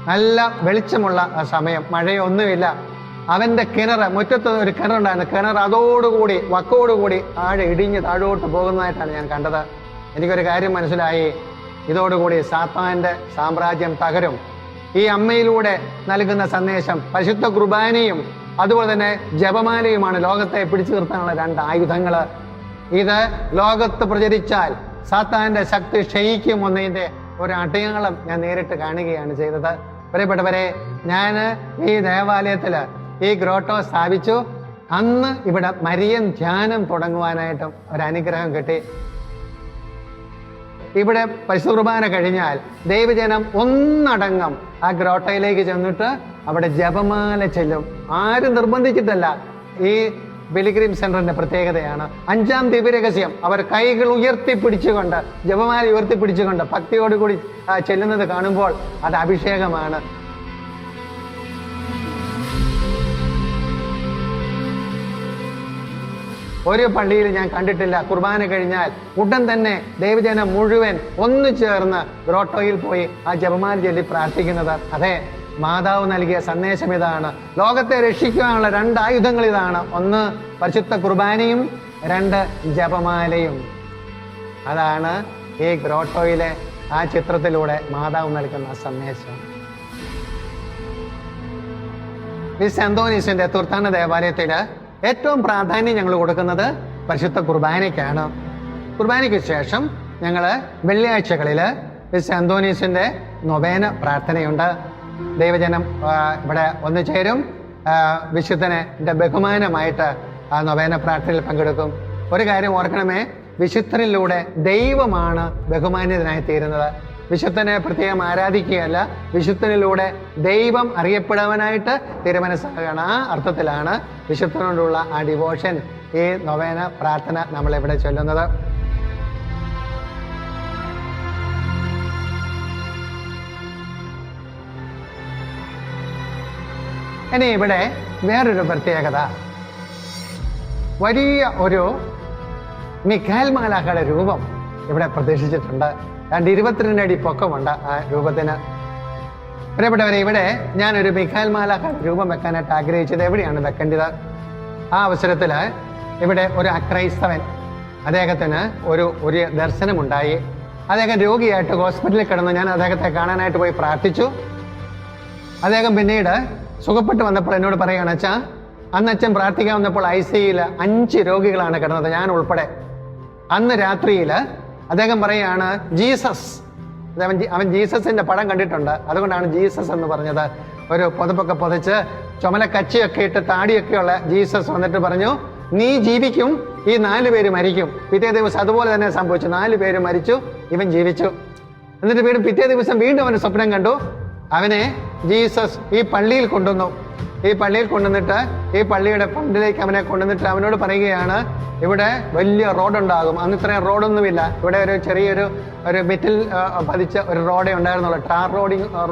നല്ല വെളിച്ചമുള്ള സമയം, മഴയൊന്നുമില്ല. അവന്റെ കിണർ, മുറ്റത്ത് ഒരു കിണറുണ്ടായിരുന്നു. കിണർ അതോടുകൂടി വക്കോടുകൂടി ഇടിഞ്ഞ് താഴോട്ട് പോകുന്നതായിട്ടാണ് ഞാൻ കണ്ടത്. എനിക്കൊരു കാര്യം മനസ്സിലായി, ഇതോടുകൂടി സാത്താന്റെ സാമ്രാജ്യം തകരും. ഈ അമ്മയിലൂടെ നൽകുന്ന സന്ദേശം പരിശുദ്ധ കുർബാനയും അതുപോലെ തന്നെ ജപമാലയുമാണ് ലോകത്തെ പിടിച്ചു നിർത്താനുള്ള 2 ആയുധങ്ങൾ. ഇത് ലോകത്ത് പ്രചരിച്ചാൽ സാത്താന്റെ ശക്തി ക്ഷയിക്കുമെന്നതിന്റെ ഒരു അടയാളം ഞാൻ നേരിട്ട് കാണുകയാണ് ചെയ്തത്. പ്രിയപ്പെട്ടവരെ, ഞാൻ ഈ ദേവാലയത്തില് ഈ ഗ്രോട്ടോ സ്ഥാപിച്ചു. അന്ന് ഇവിടെ മരിയൻ ധ്യാനം തുടങ്ങുവാനായിട്ടും ഒരു അനുഗ്രഹം കിട്ടി. ഇവിടെ പരിശുദ്ധ കുർബാന കഴിഞ്ഞാൽ ദൈവജനം ഒന്നടങ്കം ആ ഗ്രോട്ടയിലേക്ക് ചെന്നിട്ട് അവിടെ ജപമാല ചെല്ലും. ആരും നിർബന്ധിച്ചിട്ടല്ല. ഈ പിൽഗ്രിം സെന്ററിന്റെ പ്രത്യേകതയാണ്. 5ാം ദിവ്യരഹസ്യം അവർ കൈകൾ ഉയർത്തിപ്പിടിച്ചുകൊണ്ട്, ജപമാല ഉയർത്തിപ്പിടിച്ചുകൊണ്ട് ഭക്തിയോടുകൂടി ചെല്ലുന്നത് കാണുമ്പോൾ അത് അഭിഷേകമാണ്. ഒരു പള്ളിയിൽ ഞാൻ കണ്ടിട്ടില്ല കുർബാന കഴിഞ്ഞാൽ ഉടൻ തന്നെ ദൈവജനം മുഴുവൻ ഒന്നു ചേർന്ന് ഗ്രോട്ടോയിൽ പോയി ആ ജപമാല ചൊല്ലി പ്രാർത്ഥിക്കുന്നത്. അതെ, മാതാവ് നൽകിയ സന്ദേശം ഇതാണ്. ലോകത്തെ രക്ഷിക്കാനുള്ള 2 ആയുധങ്ങൾ ഇതാണ്. 1 പരിശുദ്ധ കുർബാനയും 2 ജപമാലയും. അതാണ് ഈ ഗ്രോട്ടോയിലെ ആ ചിത്രത്തിലൂടെ മാതാവ് നൽകുന്ന സന്ദേശം. വിശുദ്ധ അന്തോനീസിന്റെ തുർത്താന ദേവാലയത്തില് ഏറ്റവും പ്രാധാന്യം ഞങ്ങൾ കൊടുക്കുന്നത് പരിശുദ്ധ കുർബാനയ്ക്കാണ്. കുർബാനയ്ക്ക് ശേഷം ഞങ്ങൾ വെള്ളിയാഴ്ചകളിൽ വിശുദ്ധ അന്തോനീസിന്റെ നൊവേന പ്രാർത്ഥനയുണ്ട്. ദൈവജനം ഇവിടെ ഒന്നു ചേരും. വിശുദ്ധനെ ബഹുമാനമായിട്ട് ആ നൊവേന പ്രാർത്ഥനയിൽ പങ്കെടുക്കും. ഒരു കാര്യം ഓർക്കണമേ, വിശുദ്ധനിലൂടെ ദൈവമാണ് ബഹുമാന്യതനായി തീരുന്നത്. വിശുദ്ധനെ പ്രത്യേകം ആരാധിക്കുകയല്ല, വിശുദ്ധനിലൂടെ ദൈവം അറിയപ്പെടുവാനായിട്ട് തീരുമാനമാകണം. ആ അർത്ഥത്തിലാണ് വിശുദ്ധനോടുള്ള ആ ഡിവോഷൻ, ഈ നൊവേന പ്രാർത്ഥന നമ്മളിവിടെ ചൊല്ലുന്നത്. ഇനി ഇവിടെ വേറൊരു പ്രത്യേകത, വലിയ ഒരു മിഖായേൽ മാലാഖയുടെ രൂപം ഇവിടെ പ്രദർശിച്ചിട്ടുണ്ട്. 22 അടി പൊക്കമുണ്ട് ആ രൂപത്തിന്. പ്രിയപ്പെട്ടവരെ, ഇവിടെ ഞാനൊരു മിഖായേൽ മാലാഖയുടെ രൂപം വെക്കാനായിട്ട് ആഗ്രഹിച്ചത് എവിടെയാണ് വെക്കേണ്ടത്? ആ അവസരത്തിൽ ഇവിടെ ഒരു അക്രൈസ്തവൻ, അദ്ദേഹത്തിന് ഒരു ദർശനമുണ്ടായി. അദ്ദേഹം രോഗിയായിട്ട് ഹോസ്പിറ്റലിൽ കിടന്നു. ഞാൻ അദ്ദേഹത്തെ കാണാനായിട്ട് പോയി പ്രാർത്ഥിച്ചു. അദ്ദേഹം പിന്നീട് സുഖപ്പെട്ട് വന്നപ്പോൾ എന്നോട് പറയുകയാണ്, അച്ഛാ, അന്ന് അച്ഛൻ പ്രാർത്ഥിക്കാൻ വന്നപ്പോൾ ICUയിൽ 5 രോഗികളാണ് കിടന്നത്, ഞാൻ ഉൾപ്പെടെ. അന്ന് രാത്രിയിൽ അദ്ദേഹം പറയുകയാണ്, ജീസസ്, അവൻ ജീസസിന്റെ പടം കണ്ടിട്ടുണ്ട്, അതുകൊണ്ടാണ് ജീസസ് എന്ന് പറഞ്ഞത്. ഒരു പുതപ്പൊക്കെ പുതച്ച് ചുമല കച്ചിയൊക്കെ ഇട്ട് താടിയൊക്കെയുള്ള ജീസസ് വന്നിട്ട് പറഞ്ഞു, നീ ജീവിക്കും, ഈ 4 പേര് മരിക്കും. പിറ്റേ ദിവസം അതുപോലെ തന്നെ സംഭവിച്ചു. 4 പേര് മരിച്ചു, ഇവൻ ജീവിച്ചു. എന്നിട്ട് വീണ്ടും പിറ്റേ ദിവസം വീണ്ടും അവന് സ്വപ്നം കണ്ടു. അവനെ ജീസസ് ഈ പള്ളിയിൽ കൊണ്ടുവന്നു. ഈ പള്ളിയിൽ കൊണ്ടുവന്നിട്ട് ഈ പള്ളിയുടെ ഫ്രണ്ടിലേക്ക് അവനെ കൊണ്ടുവന്നിട്ട് അവനോട് പറയുകയാണ്, ഇവിടെ വലിയ റോഡുണ്ടാകും. അന്ന് ഇത്രയും റോഡൊന്നുമില്ല. ഇവിടെ ഒരു ചെറിയൊരു മെറ്റൽ പതിച്ച ഒരു റോഡേ ഉണ്ടായിരുന്നുള്ളൂ. ടാർ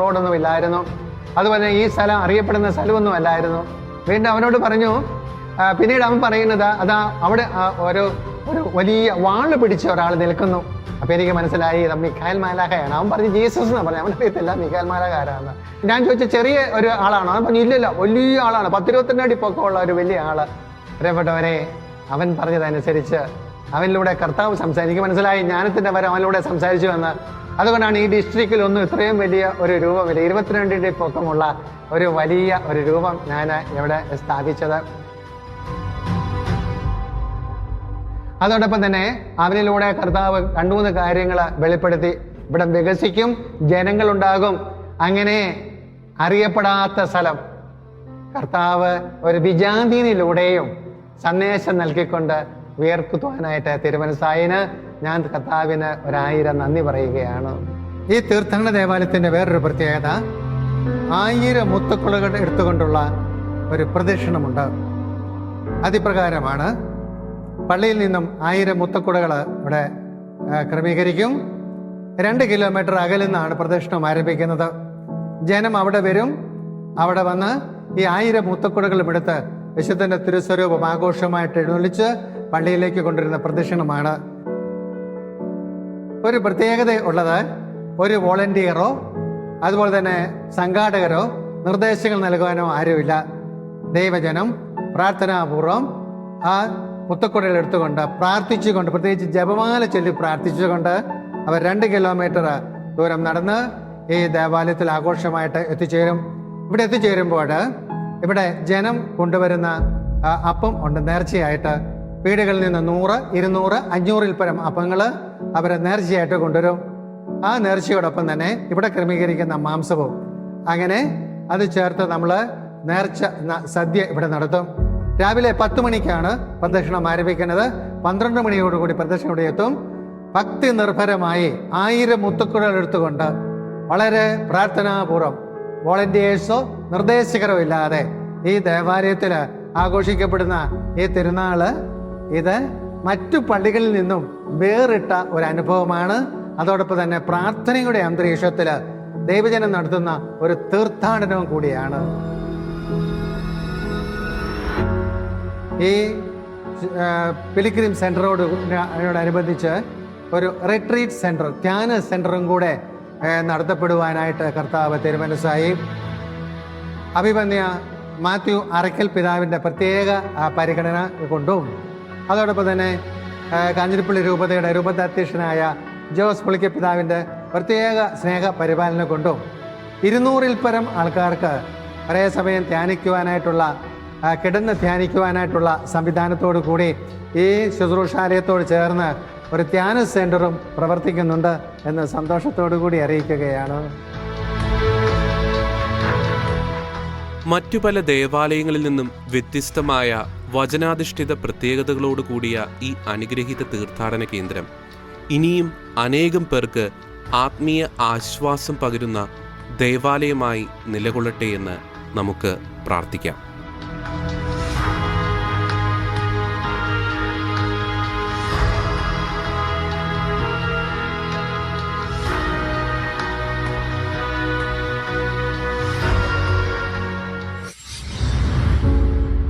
റോഡൊന്നും ഇല്ലായിരുന്നു. അതുപോലെ ഈ സ്ഥലം അറിയപ്പെടുന്ന സ്ഥലമൊന്നും അല്ലായിരുന്നു. വീണ്ടും അവനോട് പറഞ്ഞു, പിന്നീട് അവൻ പറയുന്നത്, അതാ അവിടെ ഒരു വലിയ വാള് പിടിച്ച ഒരാൾ നിൽക്കുന്നു. അപ്പൊ എനിക്ക് മനസ്സിലായി, ഇത് മിഖായേൽ മാലാഖയാണ്. അവൻ പറഞ്ഞു ജീസസ് എന്നാ പറഞ്ഞു. അവനറിയത്തില്ല മിഖായേൽ മാലാഖ ആരാന്ന്. ഞാൻ ചോദിച്ച ചെറിയ ഒരു ആളാണോ? അവൻ പറഞ്ഞു ഇല്ലല്ല, വലിയ ആളാണ്, 10-22 അടി പൊക്കമുള്ള ഒരു വലിയ ആള്. പ്രിയപ്പെട്ടവരെ, അവൻ പറഞ്ഞതനുസരിച്ച് അവനിലൂടെ കർത്താവ് എനിക്ക് മനസ്സിലായി ജ്ഞാനത്തിന്റെ വരം അവനിലൂടെ സംസാരിച്ചു എന്ന്. അതുകൊണ്ടാണ് ഈ ഡിസ്ട്രിക്റ്റിലൊന്നും ഇത്രയും വലിയ ഒരു രൂപമില്ല. 22 അടി പൊക്കമുള്ള ഒരു വലിയ ഒരു രൂപം ഞാൻ ഇവിടെ സ്ഥാപിച്ചത്. അതോടൊപ്പം തന്നെ അവനിലൂടെ കർത്താവ് 2-3 കാര്യങ്ങൾ വെളിപ്പെടുത്തി. ഇവിടെ വികസിക്കും, ജനങ്ങളുണ്ടാകും. അങ്ങനെ അറിയപ്പെടാത്ത സ്ഥലം കർത്താവ് ഒരു വിജാതീനിലൂടെയും സന്ദേശം നൽകിക്കൊണ്ട് ഉയർത്തുവാനായിട്ട് തിരുമനസായിന് ഞാൻ കർത്താവിന് 1000 നന്ദി പറയുകയാണ്. ഈ തീർത്ഥാടന ദേവാലയത്തിന്റെ വേറൊരു പ്രത്യേകത, 1000 മുത്തുക്കുളകൾ എടുത്തുകൊണ്ടുള്ള ഒരു പ്രദക്ഷിണമുണ്ട്. അതിപ്രകാരമാണ് പള്ളിയിൽ നിന്നും 1000 മുത്തക്കുടകൾ ഇവിടെ ക്രമീകരിക്കും. 2 കിലോമീറ്റർ അകലിൽ നിന്നാണ് പ്രദക്ഷിണം ആരംഭിക്കുന്നത്. ജനം അവിടെ വരും. അവിടെ വന്ന് ഈ 1000 മുത്തക്കുടകളും എടുത്ത് വിശുദ്ധന്റെ തിരുസ്വരൂപം ആഘോഷമായിട്ട് എഴുന്നള്ളിച്ച് പള്ളിയിലേക്ക് കൊണ്ടുവരുന്ന പ്രദക്ഷിണമാണ്. ഒരു പ്രത്യേകത ഉള്ളത്, ഒരു വോളണ്ടിയറോ അതുപോലെ തന്നെ സംഘാടകരോ നിർദ്ദേശങ്ങൾ നൽകുവാനോ ആരുമില്ല. ദൈവജനം പ്രാർത്ഥനാപൂർവം ആ മുത്തക്കുടകൾ എടുത്തുകൊണ്ട് പ്രാർത്ഥിച്ചുകൊണ്ട്, പ്രത്യേകിച്ച് ജപമാല ചൊല്ലി പ്രാർത്ഥിച്ചുകൊണ്ട് അവർ 2 കിലോമീറ്റർ ദൂരം നടന്ന് ഈ ദേവാലയത്തിൽ ആഘോഷമായിട്ട് എത്തിച്ചേരും. ഇവിടെ എത്തിച്ചേരുമ്പോൾ ഇവിടെ ജനം കൊണ്ടുവരുന്ന അപ്പം ഉണ്ട് നേർച്ചയായിട്ട്. വീടുകളിൽ നിന്ന് 100, 200, 500-ൽ പരം അപ്പങ്ങൾ അവർ നേർച്ചയായിട്ട് കൊണ്ടുവരും. ആ നേർച്ചയോടൊപ്പം തന്നെ ഇവിടെ ക്രമീകരിക്കുന്ന മാംസവും അങ്ങനെ അത് ചേർത്ത് നമ്മൾ നേർച്ച സദ്യ ഇവിടെ നടത്തും. രാവിലെ 10 മണിക്കാണ് പ്രദക്ഷിണം ആരംഭിക്കുന്നത്. 12 മണിയോടുകൂടി പ്രദക്ഷിണം ഇവിടെ എത്തും. ഭക്തി നിർഭരമായി 1000 മുത്തുക്കുടകൾ എടുത്തുകൊണ്ട് വളരെ പ്രാർത്ഥനാപൂർവ്വം, വോളണ്ടിയേഴ്സോ നിർദ്ദേശകരോ ഇല്ലാതെ ഈ ദേവാലയത്തിൽ ആഘോഷിക്കപ്പെടുന്ന ഈ തിരുനാള് ഇത് മറ്റു പള്ളികളിൽ നിന്നും വേറിട്ട ഒരു അനുഭവമാണ്. അതോടൊപ്പം തന്നെ പ്രാർത്ഥനയുടെ അന്തരീക്ഷത്തിൽ ദൈവജനം നടത്തുന്ന ഒരു തീർത്ഥാടനവും കൂടിയാണ്. ഈ പിലിഗ്രിം സെന്ററോടനുബന്ധിച്ച് ഒരു റിട്രീറ്റ് സെന്റർ, ധ്യാന സെന്ററും കൂടെ നടത്തപ്പെടുവാനായിട്ട് കർത്താവ് തിരുമനസ്സായി. അഭിമന്യ മാത്യു അറക്കൽ പിതാവിൻ്റെ പ്രത്യേക പരിഗണന കൊണ്ടും അതോടൊപ്പം തന്നെ കാഞ്ഞിരപ്പള്ളി രൂപതയുടെ രൂപതാധ്യക്ഷനായ ജോസ് പുളിക്ക പിതാവിൻ്റെ പ്രത്യേക സ്നേഹ പരിപാലനം കൊണ്ടും 200-ൽ പരം ആൾക്കാർക്ക് ഒരേ സമയം കിടന്ന് ധ്യാനിക്കുവാനായിട്ടുള്ള സംവിധാനത്തോടു കൂടി ഈ ശുശ്രൂഷാലയത്തോട് ചേർന്ന് ഒരു ധ്യാന സെൻ്ററും പ്രവർത്തിക്കുന്നുണ്ട് എന്ന് സന്തോഷത്തോടു കൂടി അറിയിക്കുകയാണ്. മറ്റു പല ദേവാലയങ്ങളിൽ നിന്നും വ്യത്യസ്തമായ വചനാധിഷ്ഠിത പ്രത്യേകതകളോട് കൂടിയ ഈ അനുഗ്രഹീത തീർത്ഥാടന കേന്ദ്രം ഇനിയും അനേകം പേർക്ക് ആത്മീയ ആശ്വാസം പകരുന്ന ദേവാലയമായി നിലകൊള്ളട്ടെ എന്ന് നമുക്ക് പ്രാർത്ഥിക്കാം.